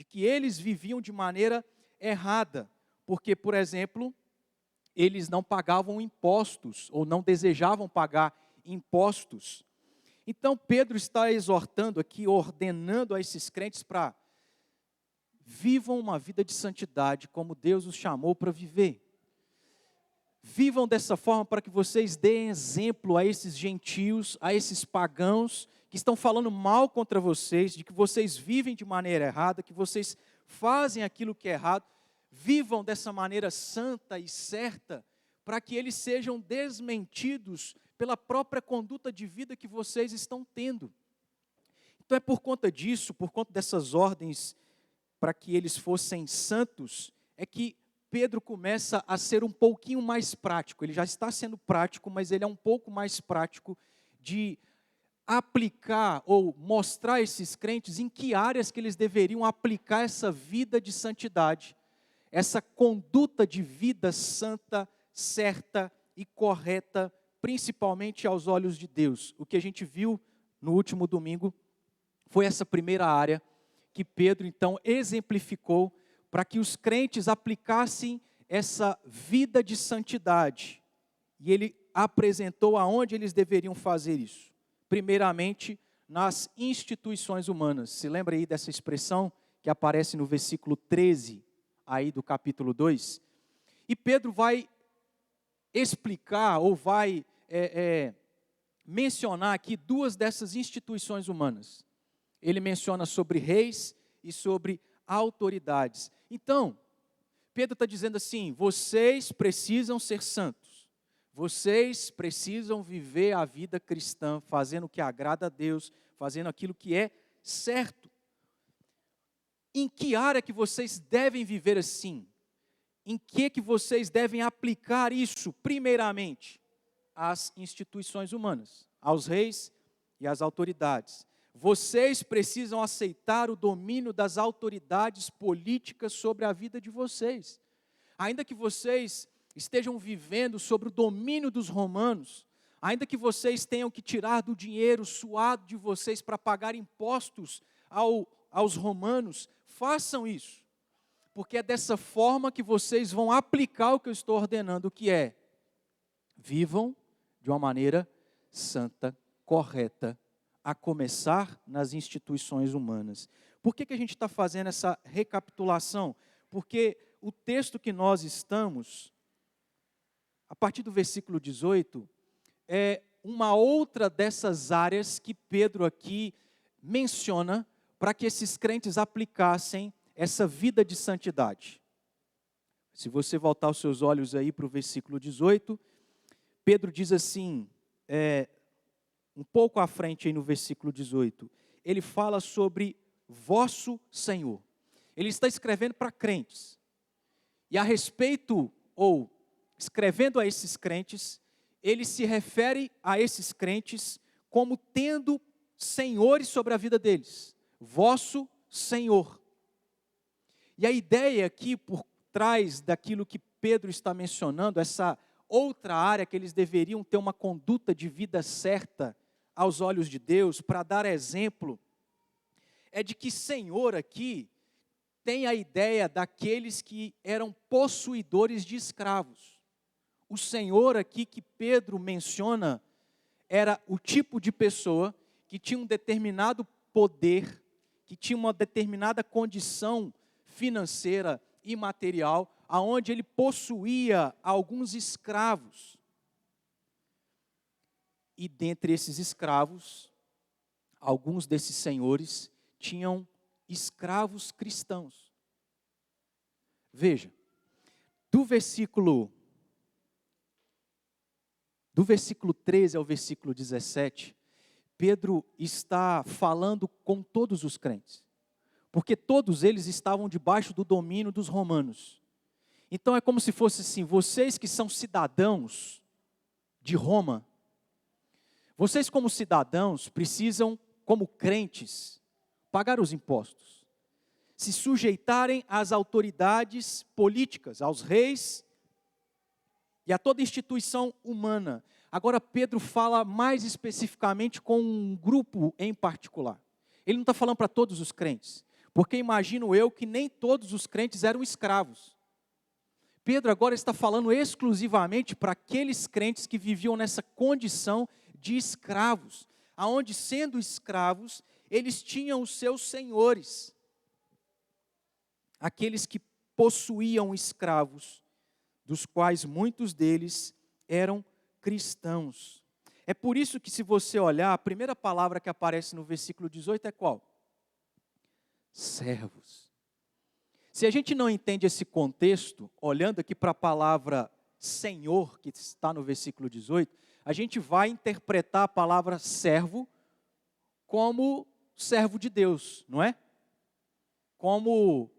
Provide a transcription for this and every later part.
de que eles viviam de maneira errada, porque, por exemplo, eles não pagavam impostos, ou não desejavam pagar impostos. Então, Pedro está exortando aqui, ordenando a esses crentes para vivam uma vida de santidade, como Deus os chamou para viver. Vivam dessa forma para que vocês deem exemplo a esses gentios, a esses pagãos que estão falando mal contra vocês, de que vocês vivem de maneira errada, que vocês fazem aquilo que é errado. Vivam dessa maneira santa e certa, para que eles sejam desmentidos pela própria conduta de vida que vocês estão tendo. Então é por conta disso, por conta dessas ordens, para que eles fossem santos, é que Pedro começa a ser um pouquinho mais prático. Ele já está sendo prático, mas ele é um pouco mais prático de aplicar ou mostrar a esses crentes em que áreas que eles deveriam aplicar essa vida de santidade, essa conduta de vida santa, certa e correta, principalmente aos olhos de Deus. O que a gente viu no último domingo foi essa primeira área que Pedro então exemplificou para que os crentes aplicassem essa vida de santidade. E ele apresentou aonde eles deveriam fazer isso. Primeiramente, nas instituições humanas. Se lembra aí dessa expressão que aparece no versículo 13, aí do capítulo 2? E Pedro vai explicar, ou vai mencionar aqui duas dessas instituições humanas. Ele menciona sobre reis e sobre autoridades. Então, Pedro está dizendo assim, vocês precisam ser santos, vocês precisam viver a vida cristã, fazendo o que agrada a Deus, fazendo aquilo que é certo. Em que área que vocês devem viver assim? Em que vocês devem aplicar isso? Primeiramente, às instituições humanas, aos reis e às autoridades. Vocês precisam aceitar o domínio das autoridades políticas sobre a vida de vocês. Ainda que vocês estejam vivendo sobre o domínio dos romanos, ainda que vocês tenham que tirar do dinheiro suado de vocês para pagar impostos aos romanos, façam isso. Porque é dessa forma que vocês vão aplicar o que eu estou ordenando, que é, vivam de uma maneira santa, correta, a começar nas instituições humanas. Por que a gente está fazendo essa recapitulação? Porque o texto que nós estamos, a partir do versículo 18, é uma outra dessas áreas que Pedro aqui menciona para que esses crentes aplicassem essa vida de santidade. Se você voltar os seus olhos aí para o versículo 18, Pedro diz assim, um pouco à frente aí no versículo 18, ele fala sobre vosso Senhor. Ele está escrevendo para crentes. E a respeito, ou escrevendo a esses crentes, ele se refere a esses crentes como tendo senhores sobre a vida deles. Vosso Senhor. E a ideia aqui, por trás daquilo que Pedro está mencionando, essa outra área que eles deveriam ter uma conduta de vida certa aos olhos de Deus, para dar exemplo, é de que Senhor aqui tem a ideia daqueles que eram possuidores de escravos. O Senhor aqui que Pedro menciona era o tipo de pessoa que tinha um determinado poder, que tinha uma determinada condição financeira e material, aonde ele possuía alguns escravos. E dentre esses escravos, alguns desses senhores tinham escravos cristãos. Veja, do versículo 13 ao versículo 17, Pedro está falando com todos os crentes, porque todos eles estavam debaixo do domínio dos romanos. Então é como se fosse assim, vocês que são cidadãos de Roma, vocês como cidadãos precisam, como crentes, pagar os impostos, se sujeitarem às autoridades políticas, aos reis e a toda instituição humana. Agora Pedro fala mais especificamente com um grupo em particular. Ele não está falando para todos os crentes, Porque imagino eu que nem todos os crentes eram escravos. Pedro agora está falando exclusivamente para aqueles crentes que viviam nessa condição de escravos, aonde, sendo escravos, eles tinham os seus senhores. Aqueles que possuíam escravos, dos quais muitos deles eram cristãos. É por isso que, se você olhar, a primeira palavra que aparece no versículo 18 é qual? Servos. Se a gente não entende esse contexto, olhando aqui para a palavra Senhor, que está no versículo 18, a gente vai interpretar a palavra servo como servo de Deus, não é? Como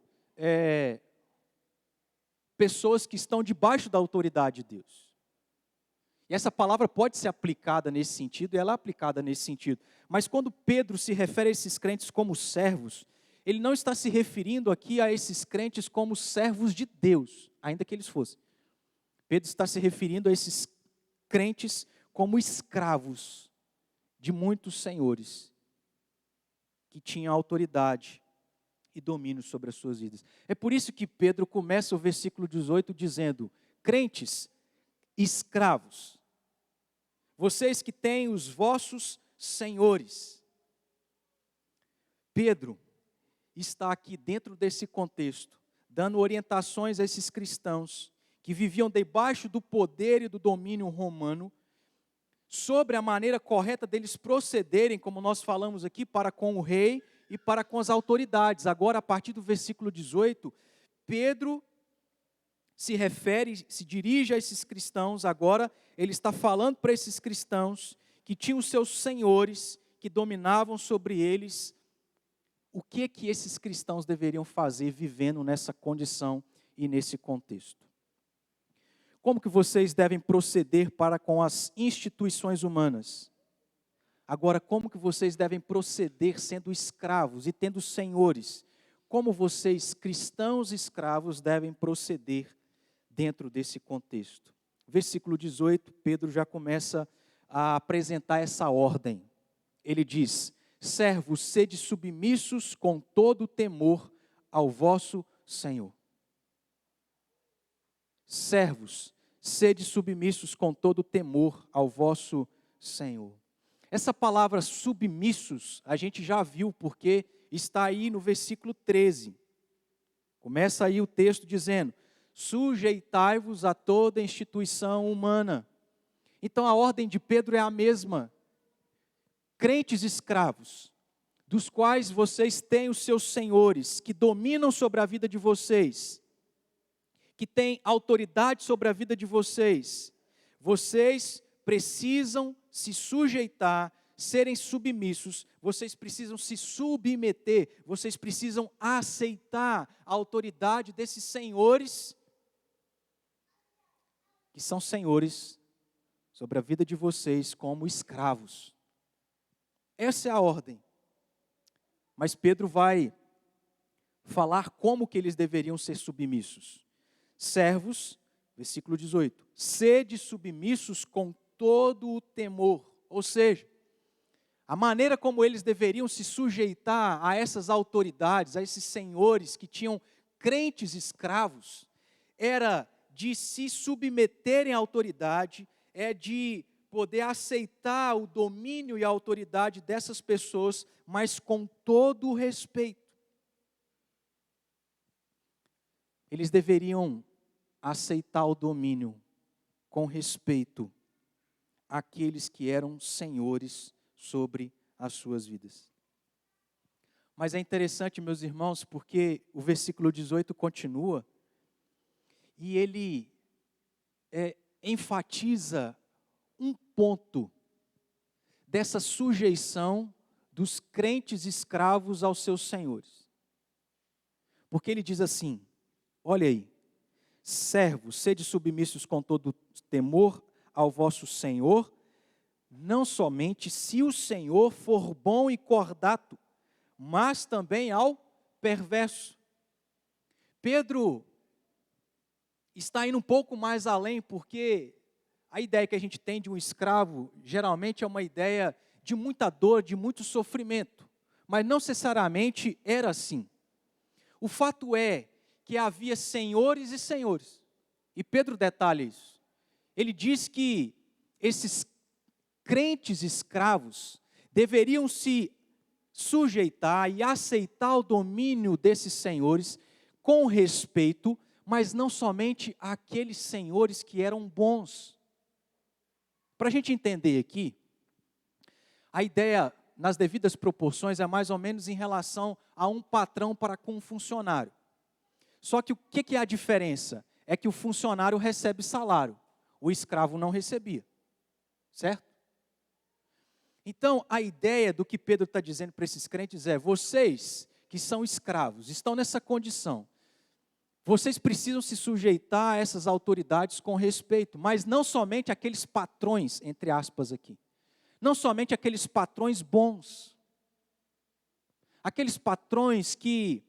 pessoas que estão debaixo da autoridade de Deus. E essa palavra pode ser aplicada nesse sentido, e ela é aplicada nesse sentido. Mas quando Pedro se refere a esses crentes como servos, ele não está se referindo aqui a esses crentes como servos de Deus, ainda que eles fossem. Pedro está se referindo a esses crentes como escravos de muitos senhores, que tinham autoridade e domínio sobre as suas vidas. É por isso que Pedro começa o versículo 18 dizendo: crentes, escravos, vocês que têm os vossos senhores. Pedro está aqui dentro desse contexto, dando orientações a esses cristãos que viviam debaixo do poder e do domínio romano, sobre a maneira correta deles procederem, como nós falamos aqui, para com o rei e para com as autoridades. Agora, a partir do versículo 18, Pedro se dirige a esses cristãos. Agora, ele está falando para esses cristãos que tinham os seus senhores, que dominavam sobre eles. O que esses cristãos deveriam fazer vivendo nessa condição e nesse contexto? Como que vocês devem proceder para com as instituições humanas? Agora, como que vocês devem proceder sendo escravos e tendo senhores? Como vocês, cristãos escravos, devem proceder dentro desse contexto? Versículo 18, Pedro já começa a apresentar essa ordem. Ele diz: servos, sede submissos com todo temor ao vosso Senhor. Servos, sede submissos com todo temor ao vosso Senhor. Essa palavra submissos, a gente já viu, porque está aí no versículo 13. Começa aí o texto dizendo: sujeitai-vos a toda instituição humana. Então a ordem de Pedro é a mesma. Crentes escravos, dos quais vocês têm os seus senhores, que dominam sobre a vida de vocês, que têm autoridade sobre a vida de vocês, vocês precisam se sujeitar, serem submissos, vocês precisam se submeter, vocês precisam aceitar a autoridade desses senhores, que são senhores sobre a vida de vocês como escravos. Essa é a ordem. Mas Pedro vai falar como que eles deveriam ser submissos. Servos, versículo 18, sede submissos com todo o temor. Ou seja, a maneira como eles deveriam se sujeitar a essas autoridades, a esses senhores que tinham crentes escravos, era de se submeterem à autoridade, de poder aceitar o domínio e a autoridade dessas pessoas, mas com todo o respeito. Eles deveriam aceitar o domínio com respeito àqueles que eram senhores sobre as suas vidas. Mas é interessante, meus irmãos, porque o versículo 18 continua e ele enfatiza um ponto dessa sujeição dos crentes escravos aos seus senhores. Porque ele diz assim, olha aí: servos, sede submissos com todo temor ao vosso Senhor, não somente se o Senhor for bom e cordato, mas também ao perverso. Pedro está indo um pouco mais além, porque a ideia que a gente tem de um escravo, geralmente é uma ideia de muita dor, de muito sofrimento. Mas não necessariamente era assim. O fato é que havia senhores e senhores. E Pedro detalha isso. Ele diz que esses crentes escravos deveriam se sujeitar e aceitar o domínio desses senhores com respeito, mas não somente àqueles senhores que eram bons. Para a gente entender aqui, a ideia, nas devidas proporções, é mais ou menos em relação a um patrão para com um funcionário. Só que o que é a diferença? É que o funcionário recebe salário, o escravo não recebia, certo? Então, a ideia do que Pedro está dizendo para esses crentes é: vocês que são escravos, estão nessa condição, vocês precisam se sujeitar a essas autoridades com respeito, mas não somente aqueles patrões, entre aspas aqui, não somente aqueles patrões bons, aqueles patrões que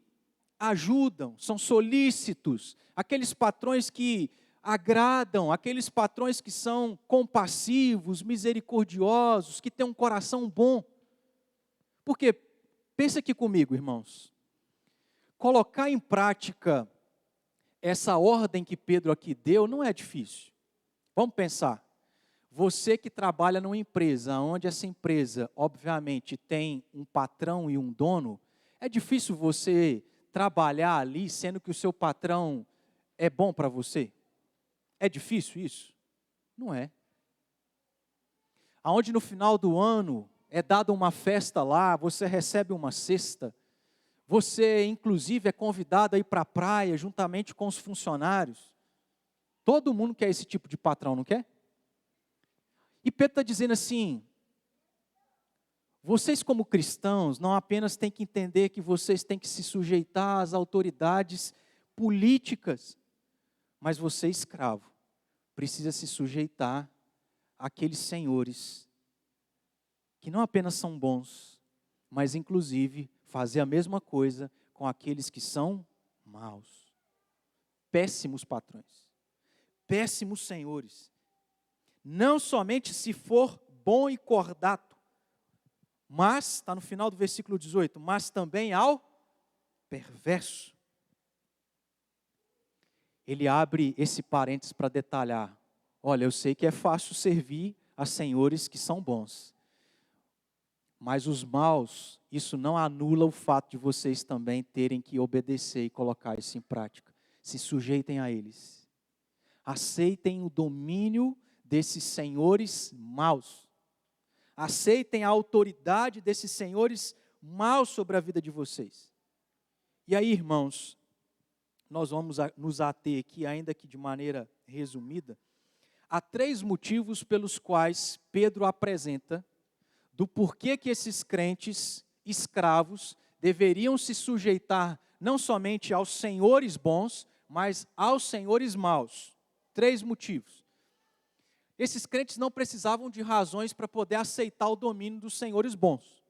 ajudam, são solícitos, aqueles patrões que agradam, aqueles patrões que são compassivos, misericordiosos, que têm um coração bom. Porque, pensa aqui comigo, irmãos, colocar em prática essa ordem que Pedro aqui deu não é difícil. Vamos pensar, você que trabalha numa empresa, onde essa empresa, obviamente, tem um patrão e um dono, é difícil você trabalhar ali, sendo que o seu patrão é bom para você? É difícil isso? Não é. Aonde no final do ano é dada uma festa lá, você recebe uma cesta, você inclusive é convidado a ir para a praia juntamente com os funcionários. Todo mundo quer esse tipo de patrão, não quer? E Pedro está dizendo assim: vocês como cristãos não apenas têm que entender que vocês têm que se sujeitar às autoridades políticas, mas você, escravo, precisa se sujeitar àqueles senhores que não apenas são bons, mas inclusive fazer a mesma coisa com aqueles que são maus. Péssimos patrões, péssimos senhores. Não somente se for bom e cordato, mas, está no final do versículo 18, mas também ao perverso. Ele abre esse parênteses para detalhar: olha, eu sei que é fácil servir a senhores que são bons, mas os maus, isso não anula o fato de vocês também terem que obedecer e colocar isso em prática. Se sujeitem a eles. Aceitem o domínio desses senhores maus. Aceitem a autoridade desses senhores maus sobre a vida de vocês. E aí, irmãos, nós vamos nos ater aqui, ainda que de maneira resumida, a 3 motivos pelos quais Pedro apresenta do porquê que esses crentes escravos deveriam se sujeitar não somente aos senhores bons, mas aos senhores maus. 3 motivos. Esses crentes não precisavam de razões para poder aceitar o domínio dos senhores bons,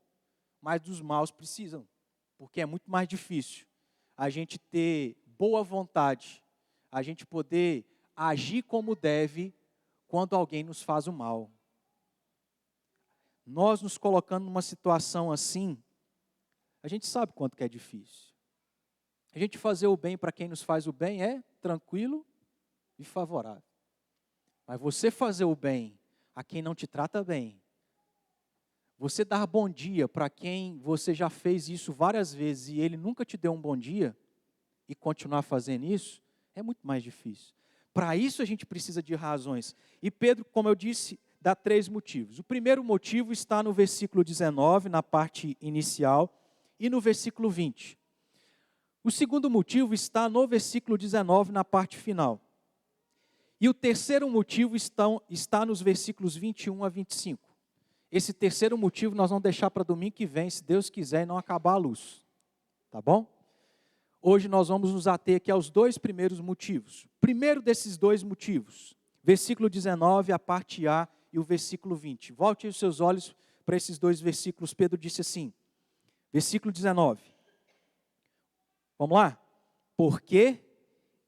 mas dos maus precisam, porque é muito mais difícil a gente ter boa vontade, a gente poder agir como deve quando alguém nos faz o mal. Nós nos colocando numa situação assim, a gente sabe quanto que é difícil. A gente fazer o bem para quem nos faz o bem é tranquilo e favorável. Mas você fazer o bem a quem não te trata bem, você dar bom dia para quem você já fez isso várias vezes e ele nunca te deu um bom dia, e continuar fazendo isso, é muito mais difícil. Para isso a gente precisa de razões. E Pedro, como eu disse, dá 3 motivos. O primeiro motivo está no versículo 19, na parte inicial, e no versículo 20. O segundo motivo está no versículo 19, na parte final. E o terceiro motivo está nos versículos 21 a 25. Esse terceiro motivo nós vamos deixar para domingo que vem, se Deus quiser, e não acabar a luz. Tá bom? Hoje nós vamos nos ater aqui aos 2 primeiros motivos. Primeiro desses 2 motivos, versículo 19, a parte A, e o versículo 20. Volte os seus olhos para esses 2 versículos. Pedro disse assim, versículo 19. Vamos lá? Porque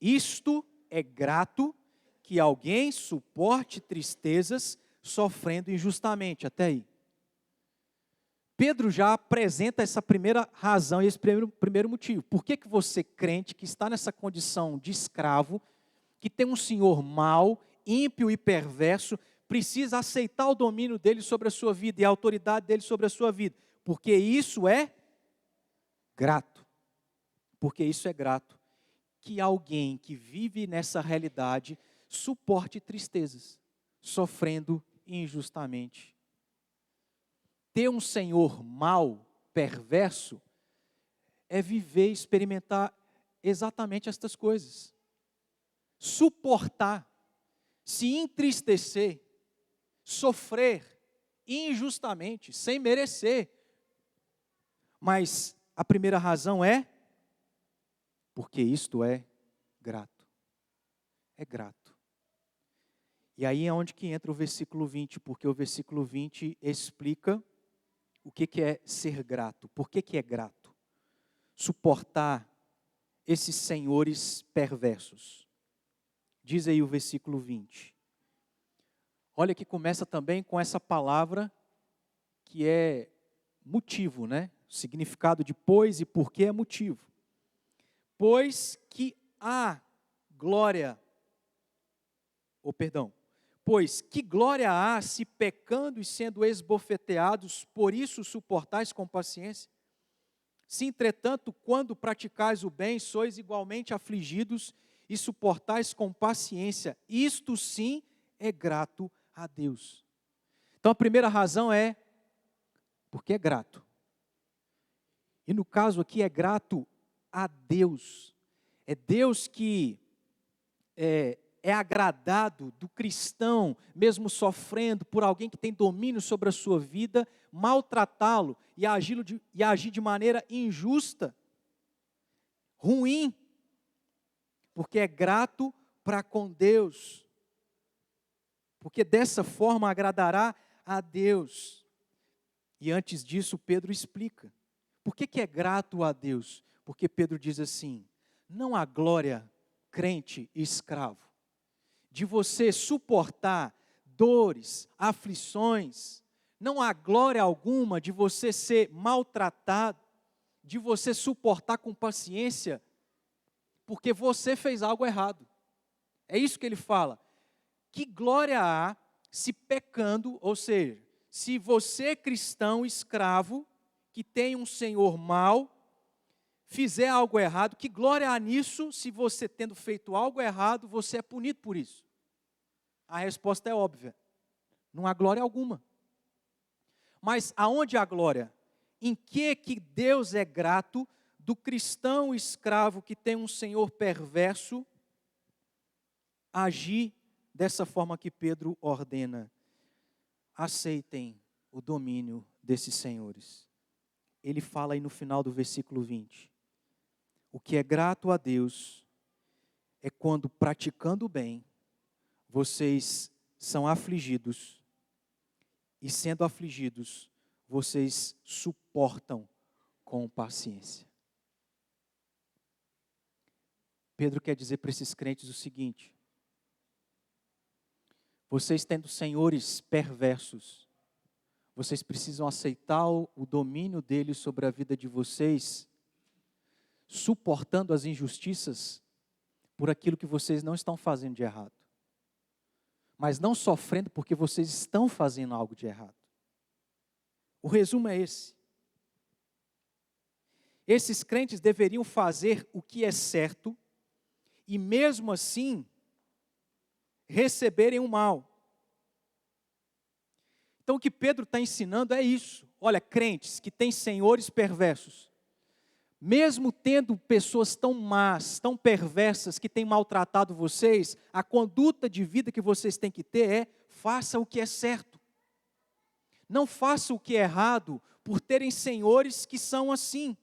isto é grato que alguém suporte tristezas sofrendo injustamente. Até aí. Pedro já apresenta essa primeira razão e esse primeiro motivo. Por que você, crente, que está nessa condição de escravo, que tem um senhor mau, ímpio e perverso, precisa aceitar o domínio dele sobre a sua vida e a autoridade dele sobre a sua vida? Porque isso é grato. Porque isso é grato. Que alguém que vive nessa realidade suporte tristezas, sofrendo injustamente. Ter um senhor mau, perverso, é viver e experimentar exatamente estas coisas. Suportar, se entristecer, sofrer injustamente, sem merecer. Mas a primeira razão é porque isto é grato. É grato. E aí é onde que entra o versículo 20, porque o versículo 20 explica o que é ser grato. Por que é grato? Suportar esses senhores perversos. Diz aí o versículo 20. Olha que começa também com essa palavra que é motivo, né? O significado de pois e porquê é motivo. Pois que glória há se pecando e sendo esbofeteados, por isso suportais com paciência? Se entretanto, quando praticais o bem, sois igualmente afligidos e suportais com paciência, isto sim é grato a Deus. Então a primeira razão é porque é grato. E no caso aqui é grato a Deus. É Deus que é agradado do cristão, mesmo sofrendo por alguém que tem domínio sobre a sua vida, maltratá-lo e agir de maneira injusta, ruim, porque é grato para com Deus, porque dessa forma agradará a Deus. E antes disso, Pedro explica. Por que é grato a Deus? Porque Pedro diz assim: não há glória, crente e escravo, de você suportar dores, aflições, não há glória alguma de você ser maltratado, de você suportar com paciência, porque você fez algo errado. É isso que ele fala. Que glória há se pecando, ou seja, se você cristão escravo, que tem um senhor mau, fizer algo errado, que glória há nisso se você tendo feito algo errado, você é punido por isso? A resposta é óbvia. Não há glória alguma. Mas aonde há glória? Em que Deus é grato do cristão escravo que tem um senhor perverso agir dessa forma que Pedro ordena? Aceitem o domínio desses senhores. Ele fala aí no final do versículo 20. O que é grato a Deus é quando, praticando o bem, vocês são afligidos, e sendo afligidos, vocês suportam com paciência. Pedro quer dizer para esses crentes o seguinte: vocês tendo senhores perversos, vocês precisam aceitar o domínio deles sobre a vida de vocês, suportando as injustiças por aquilo que vocês não estão fazendo de errado. Mas não sofrendo porque vocês estão fazendo algo de errado. O resumo é esse. Esses crentes deveriam fazer o que é certo e mesmo assim receberem o mal. Então o que Pedro está ensinando é isso. Olha, crentes que têm senhores perversos, mesmo tendo pessoas tão más, tão perversas, que têm maltratado vocês, a conduta de vida que vocês têm que ter é: faça o que é certo. Não faça o que é errado por terem senhores que são assim.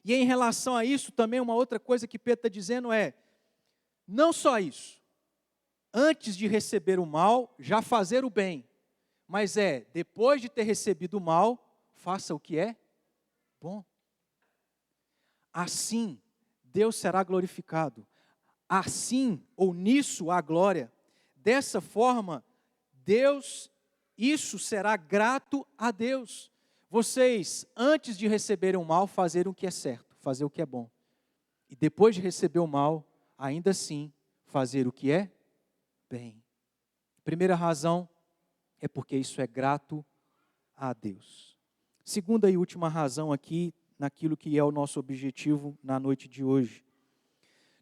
E em relação a isso, também uma outra coisa que Pedro está dizendo é: não só isso, antes de receber o mal, já fazer o bem. Mas depois de ter recebido o mal, faça o que é bom. Assim, Deus será glorificado. Assim, ou nisso há glória. Dessa forma, isso será grato a Deus. vocês, antes de receberem o mal, fazerem o que é certo, fazer o que é bom. E depois de receber o mal, ainda assim, fazer o que é bem. Primeira razão é porque isso é grato a Deus. Segunda e última razão aqui, naquilo que é o nosso objetivo na noite de hoje.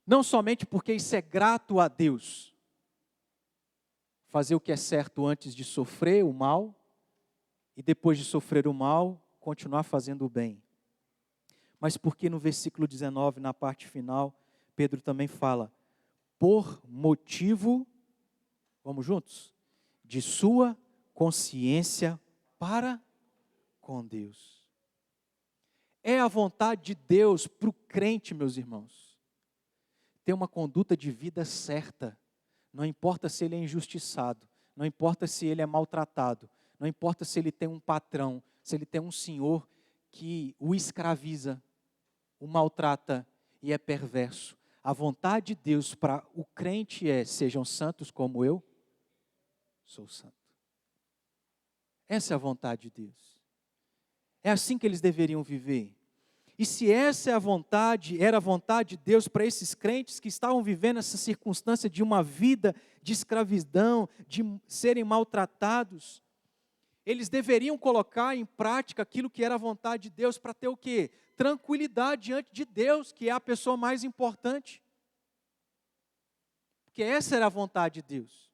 Não somente porque isso é grato a Deus, fazer o que é certo antes de sofrer o mal, e depois de sofrer o mal, continuar fazendo o bem. Mas porque no versículo 19, na parte final, Pedro também fala, por motivo, vamos juntos? De sua consciência para com Deus. É a vontade de Deus para o crente, meus irmãos, ter uma conduta de vida certa. Não importa se ele é injustiçado, não importa se ele é maltratado, não importa se ele tem um patrão, se ele tem um senhor que o escraviza, o maltrata e é perverso. A vontade de Deus para o crente é, sejam santos como eu sou santo. Essa é a vontade de Deus. É assim que eles deveriam viver. E se essa é a vontade, era a vontade de Deus para esses crentes que estavam vivendo essa circunstância de uma vida de escravidão, de serem maltratados, eles deveriam colocar em prática aquilo que era a vontade de Deus para ter o quê? Tranquilidade diante de Deus, que é a pessoa mais importante. Porque essa era a vontade de Deus.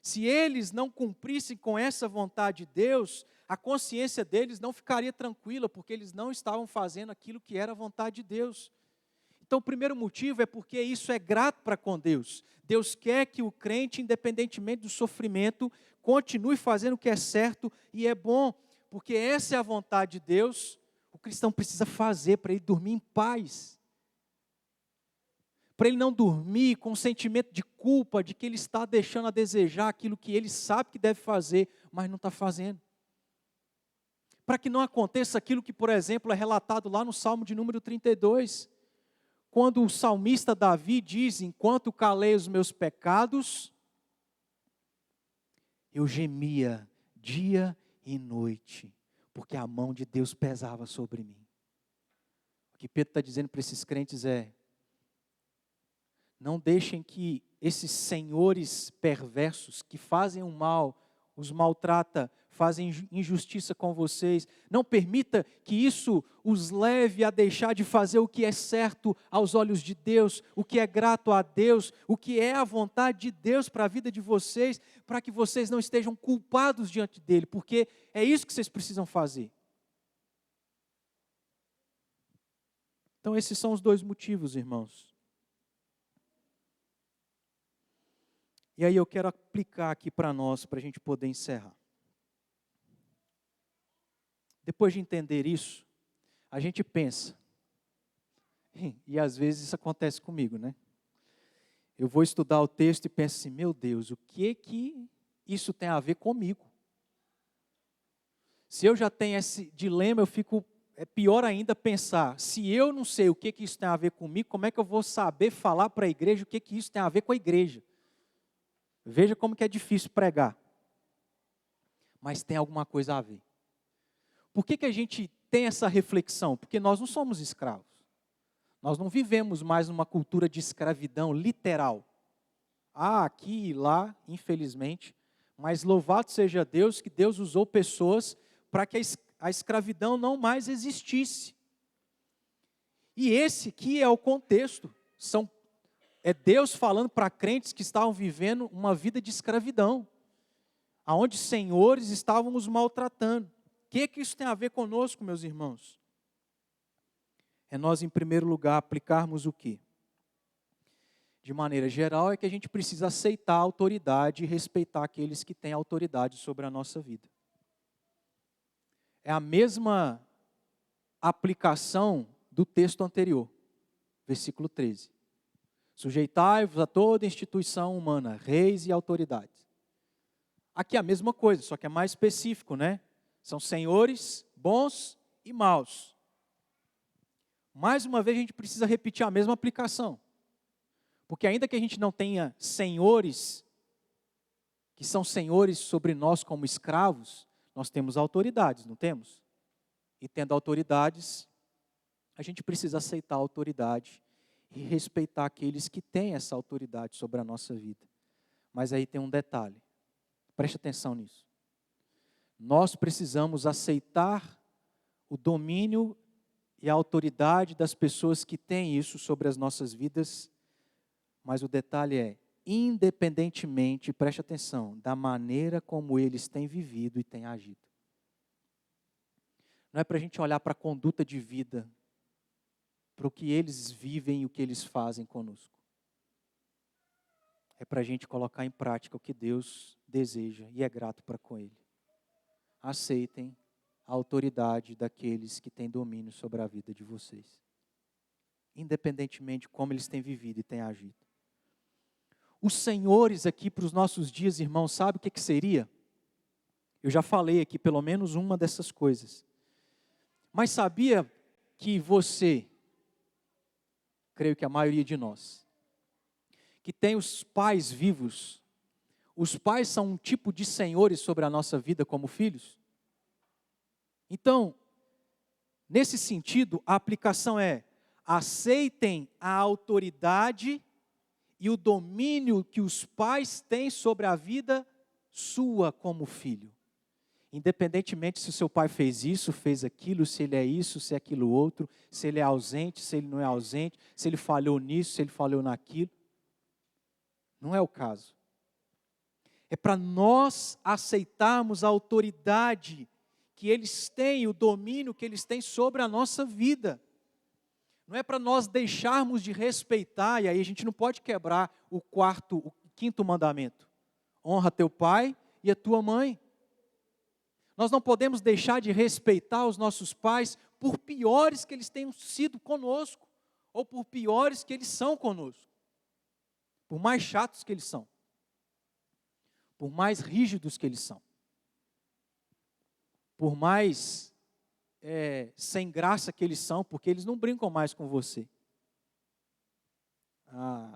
Se eles não cumprissem com essa vontade de Deus, a consciência deles não ficaria tranquila, porque eles não estavam fazendo aquilo que era a vontade de Deus. Então, o primeiro motivo é porque isso é grato para com Deus. Deus quer que o crente, independentemente do sofrimento, continue fazendo o que é certo e é bom, porque essa é a vontade de Deus. O cristão precisa fazer para ele dormir em paz. Para ele não dormir com um sentimento de culpa, de que ele está deixando a desejar aquilo que ele sabe que deve fazer, mas não está fazendo. Para que não aconteça aquilo que, por exemplo, é relatado lá no Salmo de número 32, quando o salmista Davi diz, enquanto calei os meus pecados, eu gemia dia e noite, porque a mão de Deus pesava sobre mim. O que Pedro está dizendo para esses crentes é, não deixem que esses senhores perversos que fazem o mal, os maltrata, fazem injustiça com vocês, não permita que isso os leve a deixar de fazer o que é certo aos olhos de Deus, o que é grato a Deus, o que é a vontade de Deus para a vida de vocês, para que vocês não estejam culpados diante dEle, porque é isso que vocês precisam fazer. Então esses são os dois motivos, irmãos. E aí eu quero aplicar aqui para nós, para a gente poder encerrar. Depois de entender isso, a gente pensa, e às vezes isso acontece comigo, né? Eu vou estudar o texto e penso assim, meu Deus, o que isso tem a ver comigo? Se eu já tenho esse dilema, é pior ainda pensar, se eu não sei o que isso tem a ver comigo, como é que eu vou saber falar para a igreja o que isso tem a ver com a igreja? Veja como que é difícil pregar. Mas tem alguma coisa a ver. Por que a gente tem essa reflexão? Porque nós não somos escravos. Nós não vivemos mais numa cultura de escravidão literal. Aqui e lá, infelizmente. Mas louvado seja Deus, que Deus usou pessoas para que a escravidão não mais existisse. E esse aqui é o contexto. É Deus falando para crentes que estavam vivendo uma vida de escravidão, aonde senhores estavam os maltratando. O que isso tem a ver conosco, meus irmãos? É nós, em primeiro lugar, aplicarmos o quê? De maneira geral, é que a gente precisa aceitar a autoridade e respeitar aqueles que têm autoridade sobre a nossa vida. É a mesma aplicação do texto anterior, versículo 13. Sujeitai-vos a toda instituição humana, reis e autoridades. Aqui é a mesma coisa, só que é mais específico, né? São senhores bons e maus. Mais uma vez a gente precisa repetir a mesma aplicação. Porque ainda que a gente não tenha senhores, que são senhores sobre nós como escravos, nós temos autoridades, não temos? E tendo autoridades, a gente precisa aceitar a autoridade e respeitar aqueles que têm essa autoridade sobre a nossa vida. Mas aí tem um detalhe, preste atenção nisso. Nós precisamos aceitar o domínio e a autoridade das pessoas que têm isso sobre as nossas vidas, mas o detalhe é, independentemente, preste atenção, da maneira como eles têm vivido e têm agido. Não é para a gente olhar para a conduta de vida, para o que eles vivem e o que eles fazem conosco. É para a gente colocar em prática o que Deus deseja e é grato para com Ele. Aceitem a autoridade daqueles que têm domínio sobre a vida de vocês. Independentemente de como eles têm vivido e têm agido. Os senhores aqui para os nossos dias, irmãos, sabe o que seria? Eu já falei aqui pelo menos uma dessas coisas. Mas sabia que você, creio que a maioria de nós, que tem os pais vivos, os pais são um tipo de senhores sobre a nossa vida como filhos? Então, nesse sentido, a aplicação é: aceitem a autoridade e o domínio que os pais têm sobre a vida sua como filho. Independentemente se o seu pai fez isso, fez aquilo, se ele é isso, se é aquilo outro, se ele é ausente, se ele não é ausente, se ele falhou nisso, se ele falhou naquilo. Não é o caso. É para nós aceitarmos a autoridade que eles têm, o domínio que eles têm sobre a nossa vida. Não é para nós deixarmos de respeitar, e aí a gente não pode quebrar o quinto mandamento. Honra teu pai e a tua mãe. Nós não podemos deixar de respeitar os nossos pais, por piores que eles tenham sido conosco, ou por piores que eles são conosco. Por mais chatos que eles são. Por mais rígidos que eles são. Por mais sem graça que eles são, porque eles não brincam mais com você.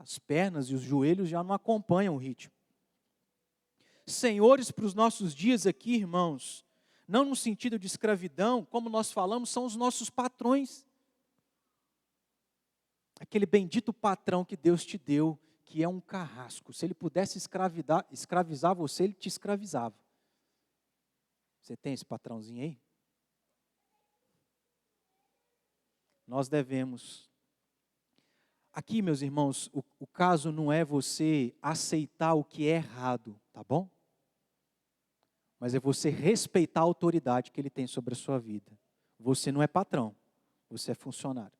As pernas e os joelhos já não acompanham o ritmo. Senhores para os nossos dias aqui, irmãos, não no sentido de escravidão, como nós falamos, são os nossos patrões. Aquele bendito patrão que Deus te deu, que é um carrasco. Se ele pudesse escravizar você, ele te escravizava. Você tem esse patrãozinho aí? Nós devemos. Aqui, meus irmãos, o caso não é você aceitar o que é errado, tá bom? Mas é você respeitar a autoridade que ele tem sobre a sua vida. Você não é patrão, você é funcionário.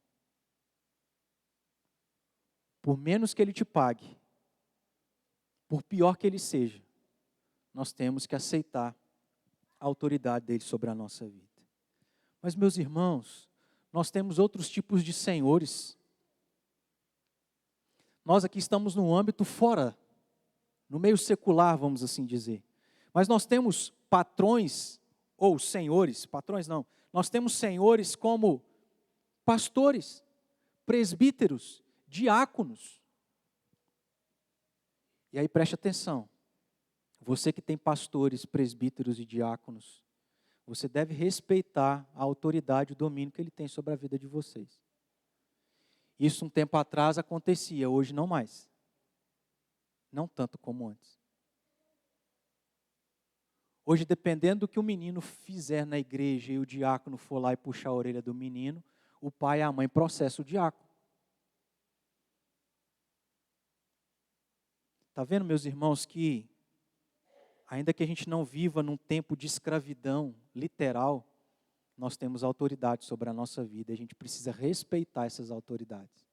Por menos que ele te pague, por pior que ele seja, nós temos que aceitar a autoridade dele sobre a nossa vida. Mas, meus irmãos, nós temos outros tipos de senhores. Nós aqui estamos no âmbito fora, no meio secular, vamos assim dizer. Mas nós temos patrões, ou senhores, patrões não, nós temos senhores como pastores, presbíteros, diáconos. E aí preste atenção, você que tem pastores, presbíteros e diáconos, você deve respeitar a autoridade e o domínio que ele tem sobre a vida de vocês. Isso um tempo atrás acontecia, hoje não mais. Não tanto como antes. Hoje, dependendo do que o menino fizer na igreja e o diácono for lá e puxar a orelha do menino, o pai e a mãe processam o diácono. Está vendo, meus irmãos, que ainda que a gente não viva num tempo de escravidão literal, nós temos autoridade sobre a nossa vida. A gente precisa respeitar essas autoridades.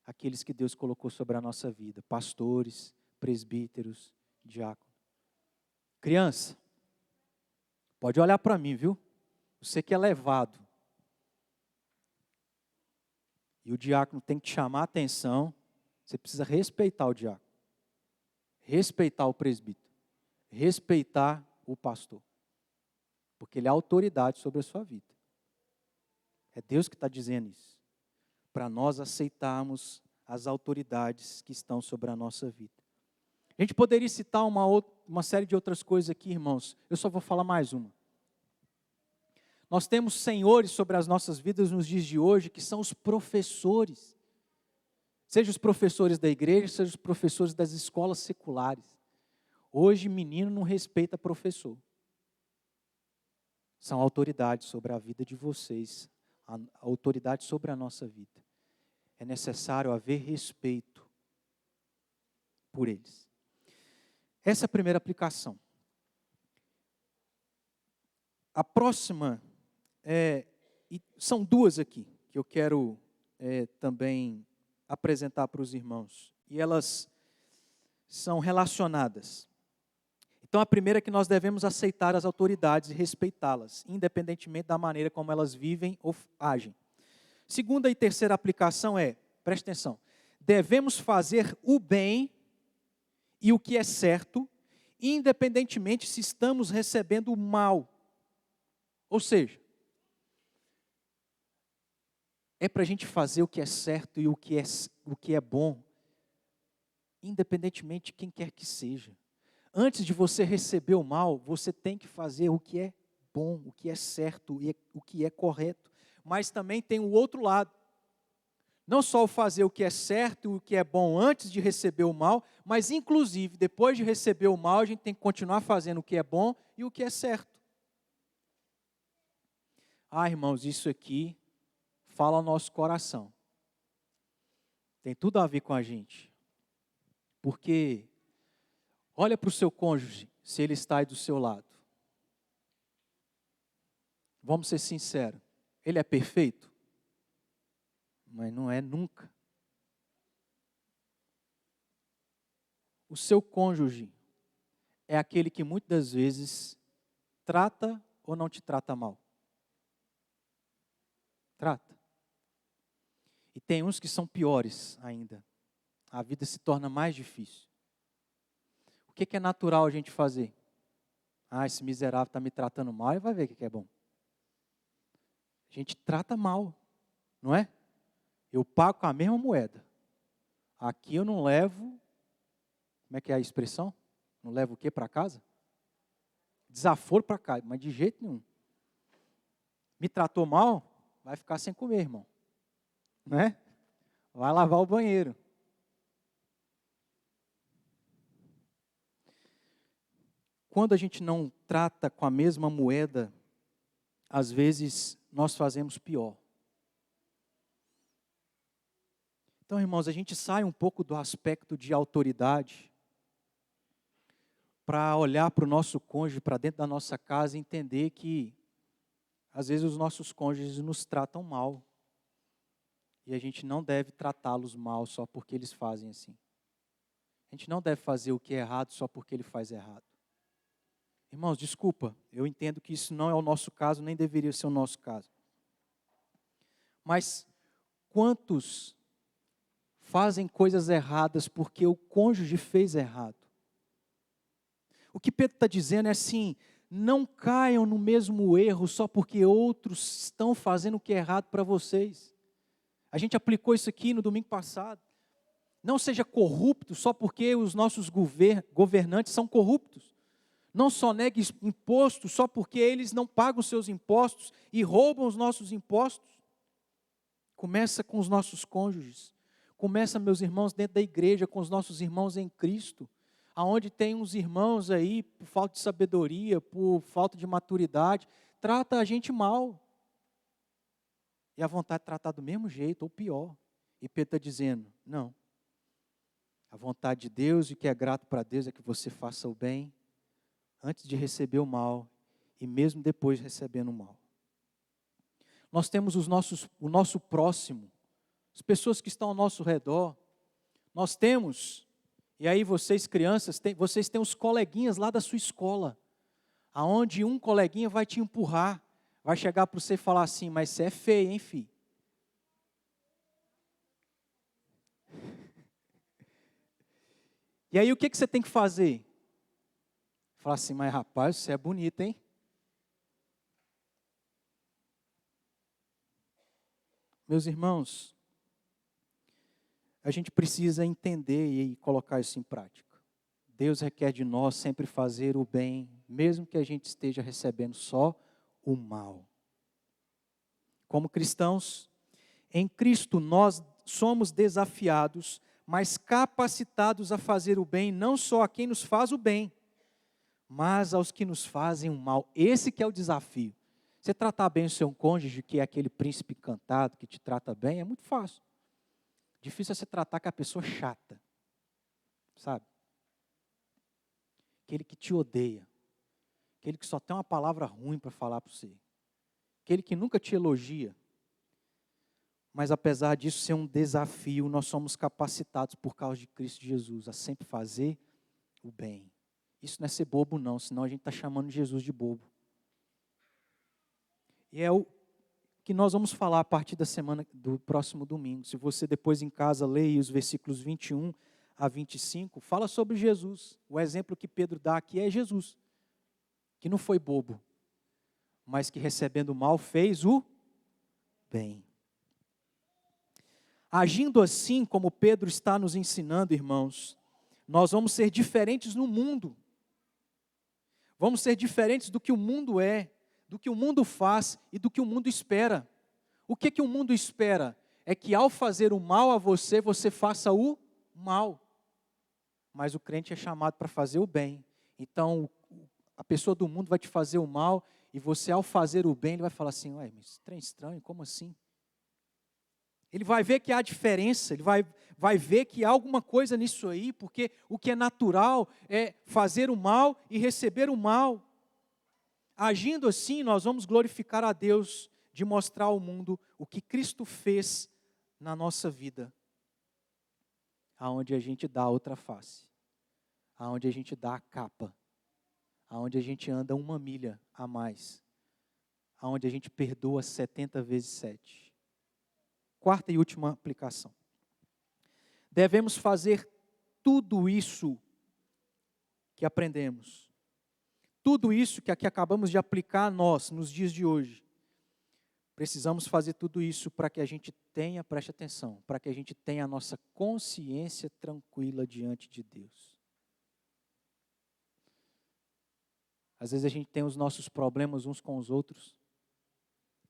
Aqueles que Deus colocou sobre a nossa vida. Pastores, presbíteros, diáconos. Criança, pode olhar para mim, viu? Você que é levado. E o diácono tem que te chamar a atenção. Você precisa respeitar o diácono. Respeitar o presbítero. Respeitar o pastor. Porque ele é autoridade sobre a sua vida. É Deus que está dizendo isso. Para nós aceitarmos as autoridades que estão sobre a nossa vida. A gente poderia citar uma série de outras coisas aqui, irmãos. Eu só vou falar mais uma. Nós temos senhores sobre as nossas vidas nos dias de hoje, que são os professores. Seja os professores da igreja, seja os professores das escolas seculares. Hoje, menino não respeita professor. São autoridades sobre a vida de vocês, a autoridade sobre a nossa vida. É necessário haver respeito por eles. Essa é a primeira aplicação. A próxima, são duas aqui, que eu quero também apresentar para os irmãos. E elas são relacionadas. Então, a primeira é que nós devemos aceitar as autoridades e respeitá-las, independentemente da maneira como elas vivem ou agem. Segunda e terceira aplicação preste atenção, devemos fazer o bem e o que é certo, independentemente se estamos recebendo o mal. Ou seja, é para a gente fazer o que é certo e o que é bom, independentemente de quem quer que seja. Antes de você receber o mal, você tem que fazer o que é bom, o que é certo e o que é correto. Mas também tem o outro lado. Não só o fazer o que é certo e o que é bom antes de receber o mal, mas inclusive depois de receber o mal, a gente tem que continuar fazendo o que é bom e o que é certo. Irmãos, isso aqui fala ao nosso coração. Tem tudo a ver com a gente. Porque olha para o seu cônjuge, se ele está aí do seu lado. Vamos ser sinceros. Ele é perfeito? Mas não é nunca. O seu cônjuge é aquele que muitas das vezes trata ou não te trata mal? Trata. E tem uns que são piores ainda. A vida se torna mais difícil. O que é natural a gente fazer? Esse miserável está me tratando mal, e vai ver o que é bom. A gente trata mal, não é? Eu pago com a mesma moeda. Aqui eu não levo, como é que é a expressão? Não levo o quê para casa? Desaforo para casa, mas de jeito nenhum. Me tratou mal, vai ficar sem comer, irmão. Não é? Vai lavar o banheiro. Quando a gente não trata com a mesma moeda, às vezes nós fazemos pior. Então, irmãos, a gente sai um pouco do aspecto de autoridade para olhar para o nosso cônjuge, para dentro da nossa casa e entender que, às vezes, os nossos cônjuges nos tratam mal. E a gente não deve tratá-los mal só porque eles fazem assim. A gente não deve fazer o que é errado só porque ele faz errado. Irmãos, desculpa, eu entendo que isso não é o nosso caso, nem deveria ser o nosso caso. Mas quantos fazem coisas erradas porque o cônjuge fez errado? O que Pedro está dizendo é assim, não caiam no mesmo erro só porque outros estão fazendo o que é errado para vocês. A gente aplicou isso aqui no domingo passado. Não seja corrupto só porque os nossos governantes são corruptos. Não só negue imposto só porque eles não pagam seus impostos e roubam os nossos impostos. Começa com os nossos cônjuges. Começa, meus irmãos, dentro da igreja, com os nossos irmãos em Cristo. Aonde tem uns irmãos aí, por falta de sabedoria, por falta de maturidade, trata a gente mal. E a vontade de tratar do mesmo jeito, ou pior. E Pedro está dizendo, não. A vontade de Deus e o que é grato para Deus é que você faça o bem antes de receber o mal e mesmo depois recebendo o mal. Nós temos o nosso próximo, as pessoas que estão ao nosso redor. Nós temos, e aí vocês crianças, vocês têm os coleguinhas lá da sua escola, aonde um coleguinha vai te empurrar, vai chegar para você e falar assim, mas você é feio, hein, filho? E aí o que você tem que fazer? Falar assim, mas rapaz, você é bonito, hein? Meus irmãos, a gente precisa entender e colocar isso em prática. Deus requer de nós sempre fazer o bem, mesmo que a gente esteja recebendo só o mal. Como cristãos, em Cristo nós somos desafiados, mas capacitados a fazer o bem, não só a quem nos faz o bem, mas aos que nos fazem o mal. Esse que é o desafio. Você tratar bem o seu cônjuge, que é aquele príncipe encantado, que te trata bem, é muito fácil. Difícil é você tratar com a pessoa chata, sabe? Aquele que te odeia, aquele que só tem uma palavra ruim para falar para você, aquele que nunca te elogia. Mas apesar disso ser um desafio, nós somos capacitados por causa de Cristo Jesus a sempre fazer o bem. Isso não é ser bobo não, senão a gente está chamando Jesus de bobo. E é o que nós vamos falar a partir da semana do próximo domingo. Se você depois em casa leia os versículos 21 a 25, fala sobre Jesus. O exemplo que Pedro dá aqui é Jesus, que não foi bobo, mas que recebendo o mal fez o bem. Agindo assim, como Pedro está nos ensinando, irmãos, nós vamos ser diferentes no mundo. Vamos ser diferentes do que o mundo é, do que o mundo faz e do que o mundo espera. O que o mundo espera? É que ao fazer o mal a você, você faça o mal. Mas o crente é chamado para fazer o bem. Então, a pessoa do mundo vai te fazer o mal e você, ao fazer o bem, ele vai falar assim, ué, mas trem estranho, como assim? Ele vai ver que há diferença, ele vai ver que há alguma coisa nisso aí, porque o que é natural é fazer o mal e receber o mal. Agindo assim, nós vamos glorificar a Deus de mostrar ao mundo o que Cristo fez na nossa vida. Aonde a gente dá a outra face, aonde a gente dá a capa, aonde a gente anda 1 milha a mais, aonde a gente perdoa 70 vezes 7. Quarta e última aplicação. Devemos fazer tudo isso que aprendemos. Tudo isso que aqui acabamos de aplicar a nós, nos dias de hoje. Precisamos fazer tudo isso para que a gente tenha, preste atenção, para que a gente tenha a nossa consciência tranquila diante de Deus. Às vezes a gente tem os nossos problemas uns com os outros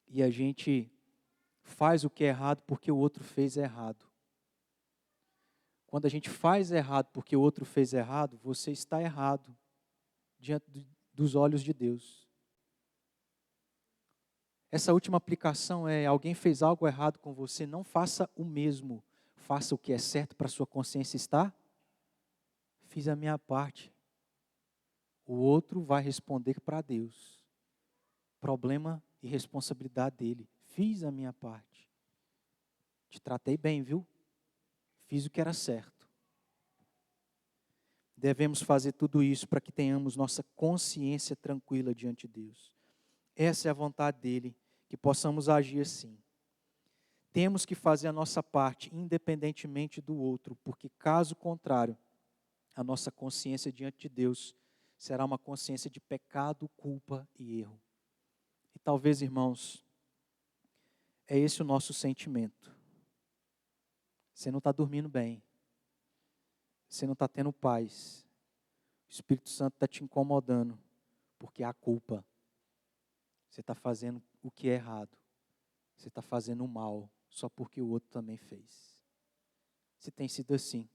e a gente faz o que é errado porque o outro fez errado. Quando a gente faz errado porque o outro fez errado, você está errado diante dos olhos de Deus. Essa última aplicação é: alguém fez algo errado com você, não faça o mesmo. Faça o que é certo para a sua consciência estar. Fiz a minha parte. O outro vai responder para Deus. Problema e responsabilidade dele. Fiz a minha parte. Te tratei bem, viu? Fiz o que era certo. Devemos fazer tudo isso para que tenhamos nossa consciência tranquila diante de Deus. Essa é a vontade dele, que possamos agir assim. Temos que fazer a nossa parte, independentemente do outro, porque caso contrário, a nossa consciência diante de Deus será uma consciência de pecado, culpa e erro. E talvez, irmãos, é esse o nosso sentimento. Você não está dormindo bem. Você não está tendo paz. O Espírito Santo está te incomodando, porque há culpa. Você está fazendo o que é errado. Você está fazendo o mal, só porque o outro também fez. Se tem sido assim,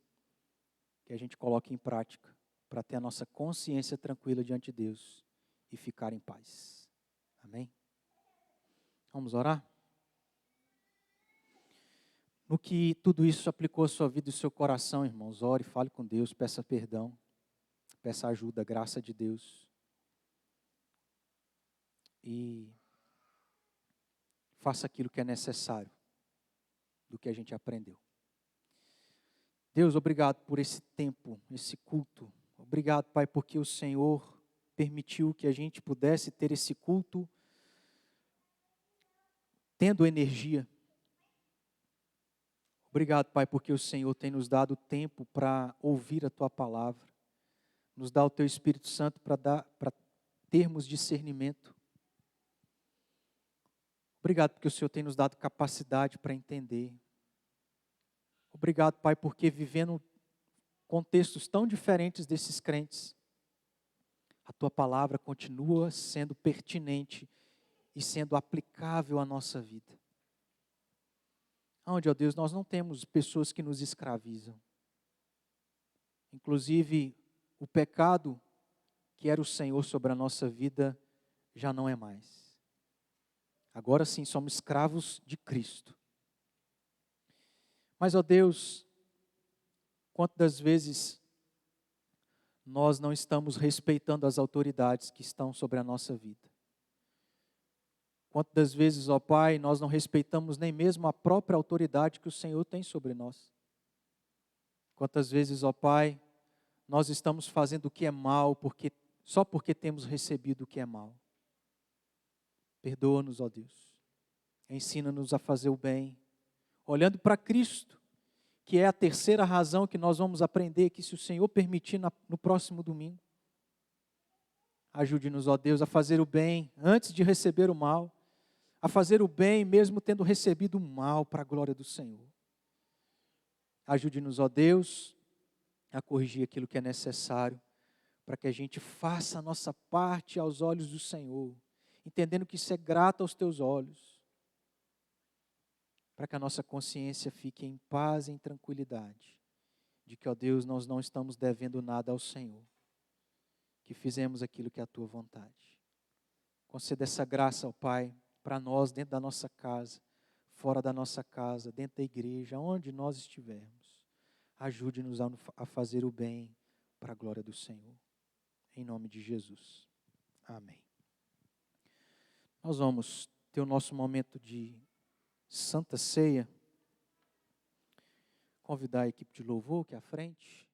que a gente coloque em prática, para ter a nossa consciência tranquila diante de Deus e ficar em paz. Amém? Vamos orar? No que tudo isso aplicou a sua vida e o seu coração, irmãos, ore, fale com Deus, peça perdão, peça ajuda, graça de Deus. E faça aquilo que é necessário do que a gente aprendeu. Deus, obrigado por esse tempo, esse culto. Obrigado, Pai, porque o Senhor permitiu que a gente pudesse ter esse culto tendo energia. Obrigado, Pai, porque o Senhor tem nos dado tempo para ouvir a Tua palavra. Nos dá o Teu Espírito Santo para termos discernimento. Obrigado porque o Senhor tem nos dado capacidade para entender. Obrigado, Pai, porque vivendo contextos tão diferentes desses crentes, a Tua palavra continua sendo pertinente e sendo aplicável à nossa vida. Onde, ó Deus, nós não temos pessoas que nos escravizam. Inclusive, o pecado que era o Senhor sobre a nossa vida já não é mais. Agora sim, somos escravos de Cristo. Mas, ó Deus, quantas vezes nós não estamos respeitando as autoridades que estão sobre a nossa vida? Quantas vezes, ó Pai, nós não respeitamos nem mesmo a própria autoridade que o Senhor tem sobre nós? Quantas vezes, ó Pai, nós estamos fazendo o que é mal só porque temos recebido o que é mal? Perdoa-nos, ó Deus. Ensina-nos a fazer o bem, olhando para Cristo, que é a terceira razão que nós vamos aprender aqui, se o Senhor permitir, no próximo domingo. Ajude-nos, ó Deus, a fazer o bem antes de receber o mal, a fazer o bem mesmo tendo recebido o mal para a glória do Senhor. Ajude-nos, ó Deus, a corrigir aquilo que é necessário, para que a gente faça a nossa parte aos olhos do Senhor, entendendo que isso é grato aos teus olhos, para que a nossa consciência fique em paz e em tranquilidade, de que, ó Deus, nós não estamos devendo nada ao Senhor, que fizemos aquilo que é a tua vontade. Conceda essa graça, ó Pai, para nós, dentro da nossa casa, fora da nossa casa, dentro da igreja, onde nós estivermos. Ajude-nos a fazer o bem para a glória do Senhor. Em nome de Jesus. Amém. Nós vamos ter o nosso momento de Santa Ceia. Convidar a equipe de louvor aqui à frente.